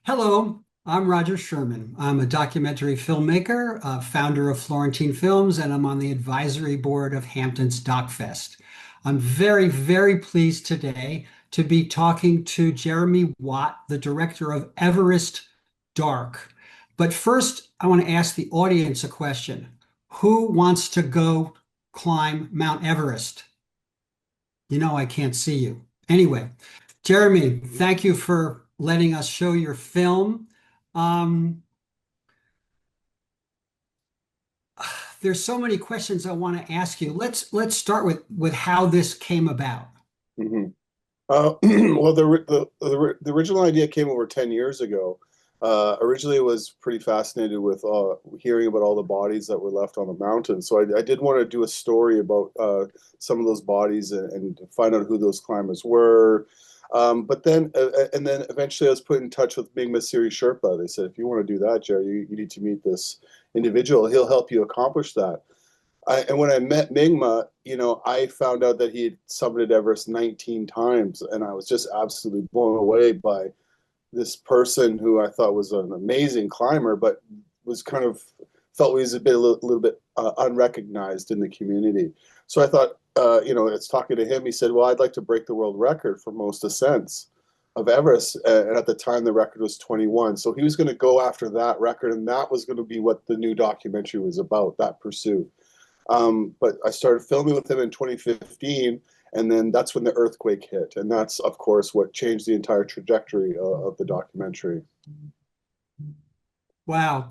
Hello, I'm Roger Sherman. I'm a documentary filmmaker, founder of Florentine Films, and I'm on the advisory board of Hamptons Doc Fest. I'm very, very pleased today to be talking to Jereme Watt, the director of EVEREST DARK. But first, I want to ask the audience a question. Who wants to go climb Mount Everest? You know I can't see you. Anyway, Jeremy, thank you for letting us show your film. Um, there's so many questions I want to ask you. Let's start with how this came about. Mhm. Well, the original idea came over 10 years ago. Originally, I was pretty fascinated with hearing about all the bodies that were left on the mountain. So I did want to do a story about some of those bodies and find out who those climbers were. And then eventually I was put in touch with Ming Masiri Sherpa. They said, if you want to do that, Jerry, you need to meet this individual. He'll help you accomplish that. And when I met Mingma, I found out that he had summited Everest 19 times, and I was just absolutely blown away by this person who I thought was an amazing climber, but was kind of felt he was a little bit unrecognized in the community. So I thought, it's talking to him. He said, "Well, I'd like to break the world record for most ascents of Everest," and at the time the record was 21. So he was going to go after that record, and that was going to be what the new documentary was about, that pursuit. But I started filming with him in 2015, and then that's when the earthquake hit. And that's, of course, what changed the entire trajectory of the documentary. Wow.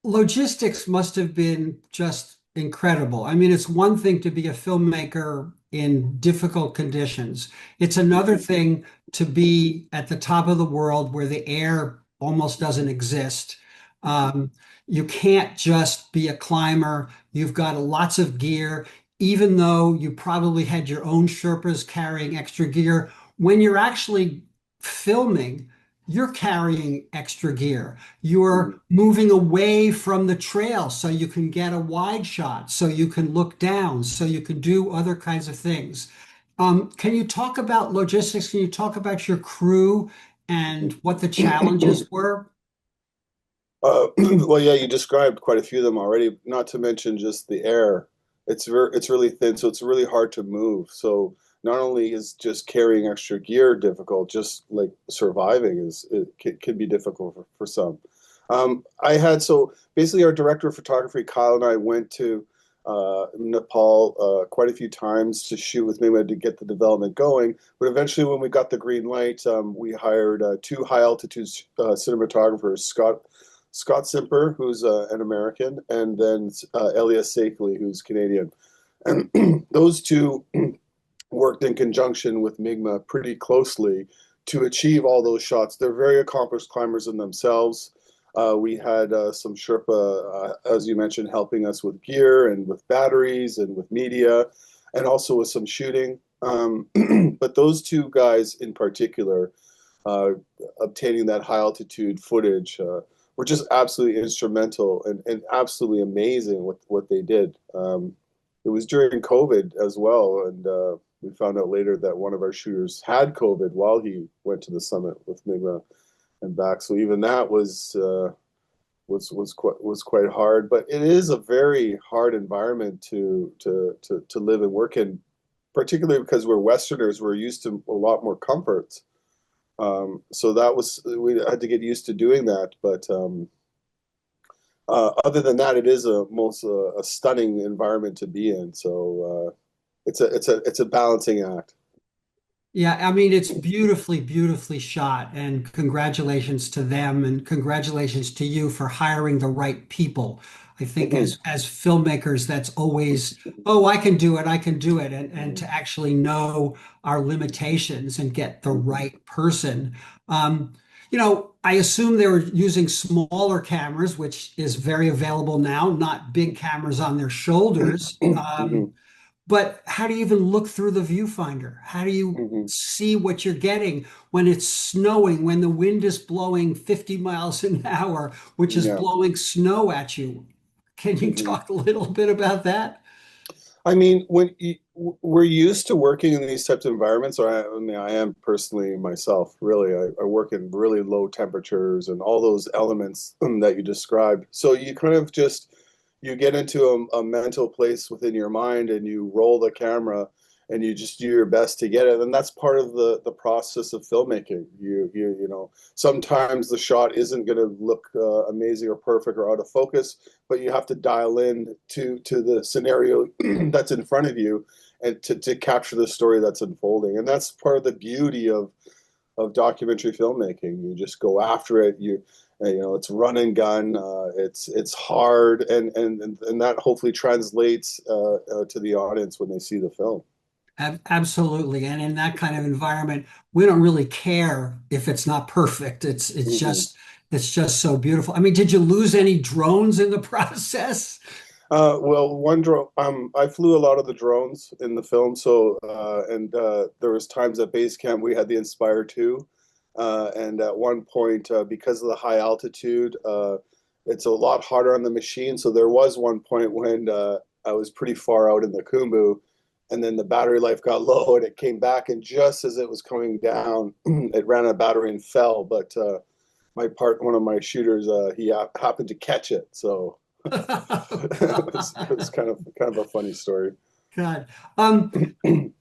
Logistics must have been just incredible. I mean, it's one thing to be a filmmaker in difficult conditions. It's another thing to be at the top of the world where the air almost doesn't exist. Um, you can't just be a climber. You've got lots of gear, even though you probably had your own Sherpas carrying extra gear. When you're actually filming, you're carrying extra gear. You're Mhm. moving away from the trail so you can get a wide shot, so you can look down, so you can do other kinds of things. Can you talk about logistics? Can you talk about your crew and what the challenges were? Well, yeah, you described quite a few of them already, not to mention just the air. It's really thin, so it's really hard to move. So not only is just carrying extra gear difficult, just like surviving can be difficult for some. So basically our director of photography, Kyle, and I went to Nepal quite a few times to shoot with Mima to get the development going. But eventually, when we got the green light, we hired two high altitude cinematographers, Scott Simper, who's an American, and then Elias Sakely, who's Canadian. And those two worked in conjunction with Migma pretty closely to achieve all those shots. They're very accomplished climbers in themselves. We had some Sherpa, as you mentioned, helping us with gear and with batteries and with media, and also with some shooting. But those two guys in particular, uh, obtaining that high altitude footage, were just absolutely instrumental and absolutely amazing what they did. It was during COVID as well, and we found out later that one of our shooters had COVID while he went to the summit with Migma and back. So even that was quite hard. But it is a very hard environment to live and work in, particularly because we're Westerners. We're used to a lot more comforts. So we had to get used to doing that. But other than that, it is a stunning environment to be in. So it's a balancing act. Yeah, I mean, it's beautifully, beautifully shot, and congratulations to them, and congratulations to you for hiring the right people. I think as filmmakers, that's always, oh, I can do it, I can do it, and to actually know our limitations and get the right person. Um, I assume they were using smaller cameras, which is very available now, not big cameras on their shoulders. But how do you even look through the viewfinder? How do you see what you're getting when it's snowing, when the wind is blowing 50 miles an hour, which is Yeah. blowing snow at you? Can you Mhm. talk a little bit about that? I mean, we're used to working in these types of environments, or I mean, I am personally myself, really. I work in really low temperatures and all those elements that you described. So you kind of just you get into a mental place within your mind and you roll the camera and you just do your best to get it. And that's part of the process of filmmaking. You know, sometimes the shot isn't going to look amazing or perfect or out of focus, but you have to dial in to the scenario that's in front of you and to capture the story that's unfolding. And that's part of the beauty of documentary filmmaking. You just go after it. You know, it's run and gun. It's hard, and that hopefully translates to the audience when they see the film. Absolutely. And in that kind of environment, we don't really care if it's not perfect. Hmm. It's just so beautiful. I mean, did you lose any drones in the process? Well, one drone. I flew a lot of the drones in the film, so and there was times at base camp we had the Inspire 2, and at one point, because of the high altitude, it's a lot harder on the machine. So there was one point when I was pretty far out in the Kumbu, and then the battery life got low, and it came back, and just as it was coming down, it ran out of battery and fell. But one of my shooters, he happened to catch it, so. It was kind of a funny story. God. Um,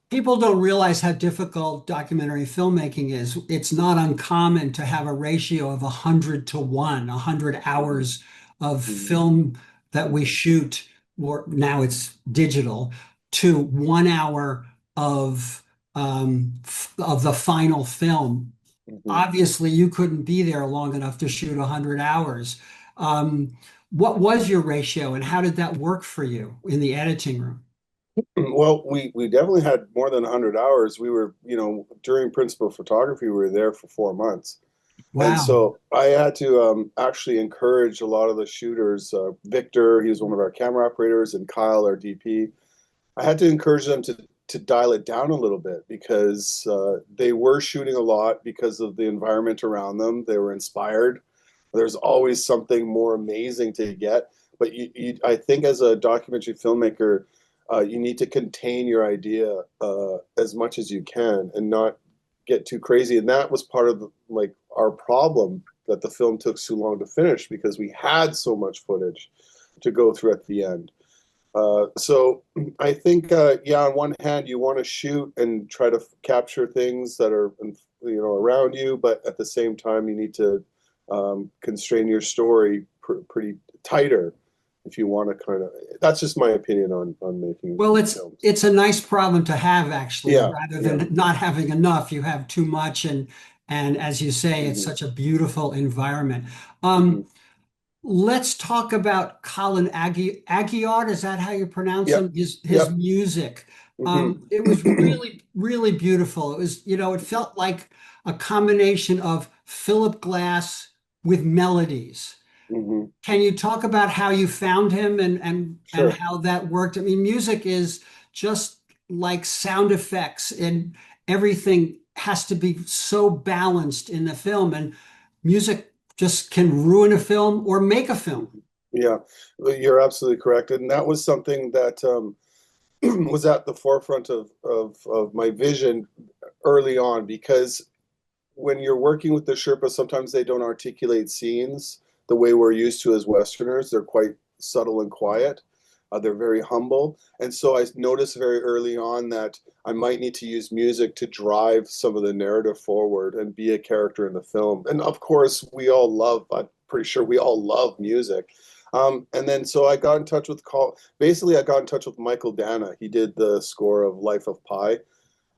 People don't realize how difficult documentary filmmaking is. It's not uncommon to have a ratio of 100 to 1, 100 Mhm, hours of mhm, film that we mhm, shoot, or now it's digital, to 1 hour of of the final film. mhm. Obviously, you couldn't be there long enough to shoot 100 hours. Um, what was your ratio, and how did that work for you in the editing room? Well, we definitely had more than 100 hours. We were, you know, during principal photography, we were there for 4 months. And Wow. so I had to actually encourage a lot of the shooters. Victor, he was one of our camera operators, and Kyle, our DP. I had to encourage them to dial it down a little bit because they were shooting a lot because of the environment around them. They were inspired. There's always something more amazing to get. But I think as a documentary filmmaker, you need to contain your idea as much as you can and not get too crazy. And that was part of like our problem that the film took so long to finish because we had so much footage to go through at the end. So I think, yeah, on one hand, you want to shoot and try to capture things that are, you know, around you, but at the same time, you need to constrain your story pretty tighter if you want to kind of. That's just my opinion on making Well, films. it's a nice problem to have, actually. Yeah, Rather yeah. than not having enough, you have too much, and as you say, it's Hmm. such a beautiful environment. Um, Hmm. let's talk about Colin Aguiar. Is that how you pronounce Yep, him? His yep. music. Hmm. It was really beautiful. It was, it felt like a combination of Philip Glass with melodies. Hmm. Can you talk about how you found him and Sure. how that worked? I mean, music is just like sound effects, and everything has to be so balanced in the film, and music just can ruin a film or make a film. Mhm. Yeah, well, you're absolutely correct, and that was something that was at the forefront of my vision early on because when you're working with the Sherpa, sometimes they don't articulate scenes the way we're used to as Westerners. They're quite subtle and quiet. They're very humble. And so I noticed very early on that I might need to use music to drive some of the narrative forward and be a character in the film. And of course, I'm pretty sure we all love music. And then so I got in touch with basically I got in touch with Michael Dana. He did the score of Life of Pi.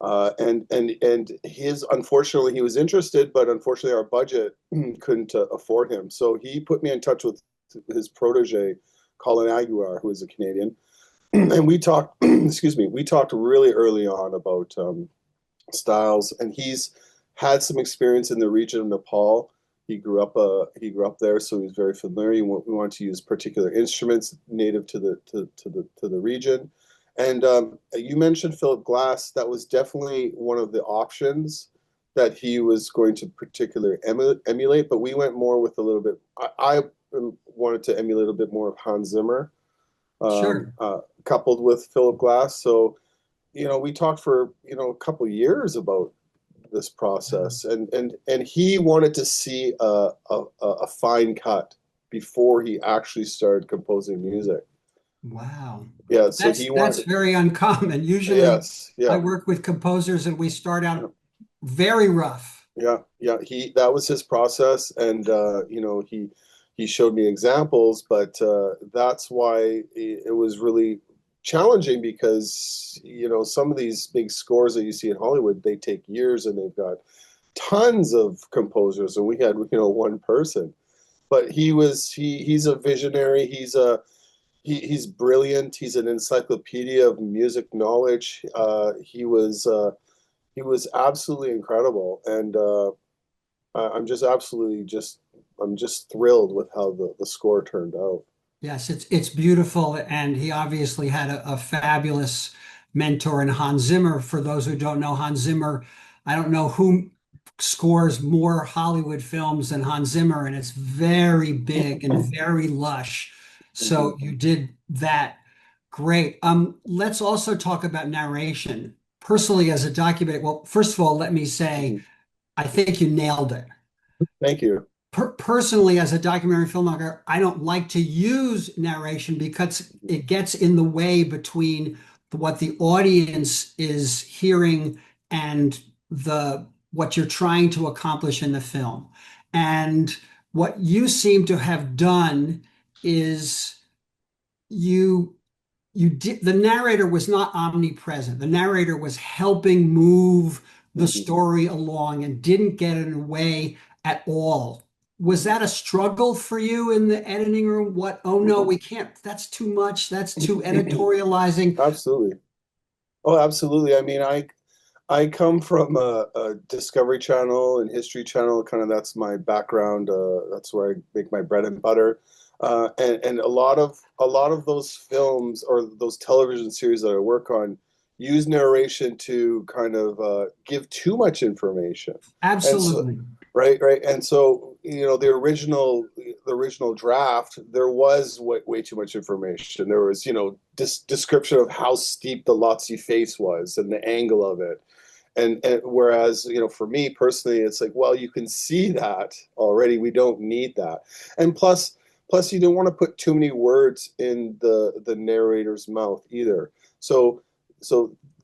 And his unfortunately he was interested, but unfortunately our budget couldn't afford him. So he put me in touch with his protege, Colin Aguiar, who is a Canadian, and we talked. Excuse me, we talked really early on about styles, and he's had some experience in the region of Nepal. He grew up there, so he's very familiar. We want to use particular instruments native to the region. And you mentioned Philip Glass. That was definitely one of the options that he was going to particularly emulate. But we went more with a little bit. I wanted to emulate a bit more of Hans Zimmer Sure. coupled with Philip Glass. So, we talked for, a couple years about this process, and he wanted to see a fine cut before he actually started composing music. Wow. Yeah, so That's he that's wanted, very uncommon. Usually yes, I yeah. work with composers and we start Yeah. out very rough. Yeah. That was his process, and he showed me examples, but that's why it was really challenging because some of these big scores that you see in Hollywood, they take years, and they've got tons of composers, and we had one person. But he's a visionary. He's brilliant. He's an encyclopedia of music knowledge. He was absolutely incredible, and I'm just absolutely just I'm just thrilled with how the score turned out. Yes, it's beautiful, and he obviously had a fabulous mentor in Hans Zimmer. For those who don't know, Hans Zimmer, I don't know who scores more Hollywood films than Hans Zimmer, and it's very big and very lush. Mhm. So you did that great. Let's also talk about narration. Personally, as a document, well, first of all, let me say Mhm. I think you nailed it. Thank you. Personally, as a documentary filmmaker, I don't like to use narration because it gets in the way between what the audience is hearing and the what you're trying to accomplish in the film. And what you seem to have done is you the narrator was not omnipresent. The narrator was helping move the Mhm. story along and didn't get in the way at all. Was that a struggle for you in the editing room? What, oh no, we can't, that's too much, that's too editorializing. Absolutely. Oh, absolutely. I mean, I come from a Discovery Channel and History Channel. Kind of that's my background. That's where I make my bread and butter. And a lot of those films or those television series that I work on use narration to kind of give too much information. And so, Absolutely. right. And so, the original draft, there was way too much information. There was, description of how steep the Lhotse face was and the angle of it. And whereas, for me personally, it's like, well, you can see that already. We don't need that. And plus you don't want to put too many words in the narrator's mouth either. So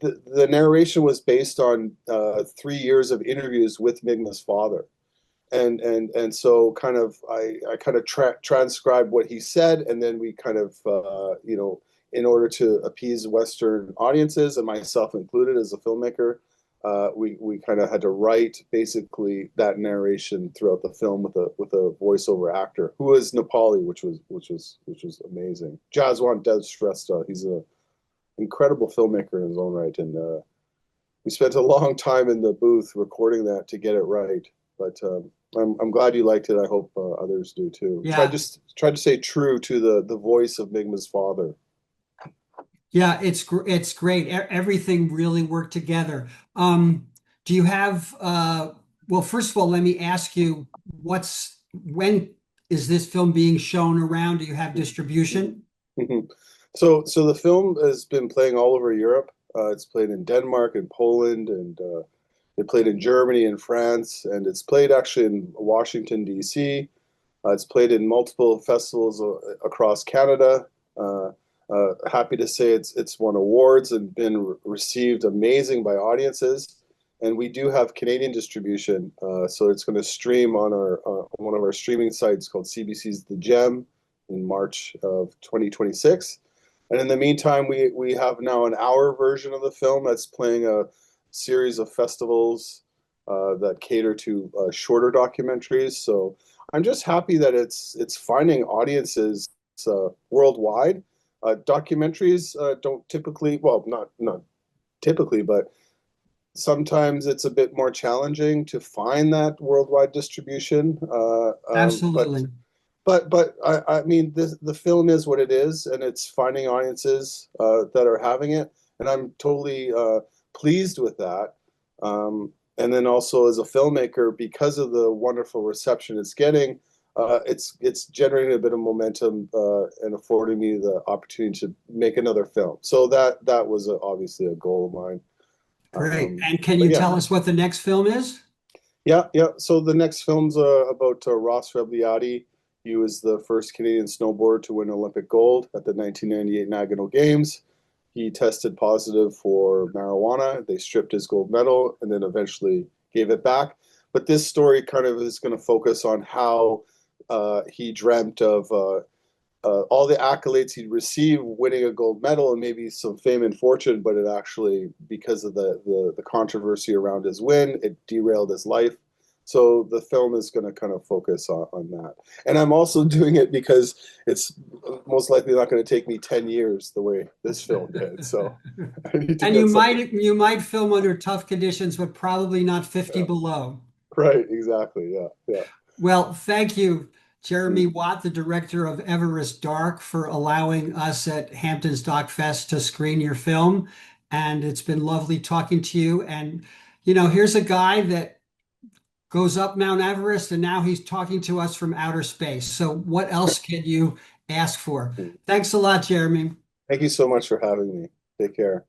the narration was based on 3 years of interviews with Migna's father. And so kind of I kind of transcribed what he said, and then we kind of in order to appease Western audiences and myself included as a filmmaker, we kind of had to write basically that narration throughout the film with a voiceover actor who was Nepali, which was amazing. Jaswant Dev Shrestha, he's an incredible filmmaker in his own right, and we spent a long time in the booth recording that to get it right. But I'm glad you liked it. I hope others do too. Yeah. Tried to stay true to the voice of Migma's father. Yeah, it's great. Everything really worked together. Do you have well, first of all, let me ask you, when is this film being shown around? Do you have distribution? So the film has been playing all over Europe. It's played in Denmark and Poland, and it played in Germany and France, and it's played actually in Washington, D.C. It's played in multiple festivals across Canada. Happy to say it's won awards and been received amazing by audiences. And we do have Canadian distribution, so it's going to stream on our one of our streaming sites called CBC's The Gem in March of 2026. And in the meantime, we have now an hour version of the film that's playing a series of festivals that cater to shorter documentaries. So I'm just happy that it's finding audiences worldwide. Documentaries don't typically, well, not typically, but sometimes it's a bit more challenging to find that worldwide distribution. Absolutely. But I mean, the film is what it is, and it's finding audiences that are having it, and I'm totally pleased with that. And then also as a filmmaker, because of the wonderful reception it's getting, it's generating a bit of momentum and affording me the opportunity to make another film. So that was obviously a goal of mine. Great. And can But you yeah, tell us what the next film is? yeah. So the next film's about Ross Rebliati. He was the first Canadian snowboarder to win Olympic gold at the 1998 Nagano Games. He tested positive for marijuana. They stripped his gold medal and then eventually gave it back. But this story kind of is going to focus on how he dreamt of all the accolades he'd received, winning a gold medal and maybe some fame and fortune, but it actually, because of the controversy around his win, it derailed his life. So the film is going to kind of focus on that. And I'm also doing it because it's most likely not going to take me 10 years the way this film did. So I need to And get something you might film under tough conditions, but probably not 50 yeah. below. Right, exactly. Yeah, yeah. Well, thank you, Mm. Jereme Watt, the director of EVEREST Dark, for allowing us at Hamptons Doc Fest to screen your film. And it's been lovely talking to you. And, here's a guy that goes up Mount Everest, and now he's talking to us from outer space. So, what else can you ask for? Mm. Thanks a lot, Jeremy. Thank you so much for having me. Take care.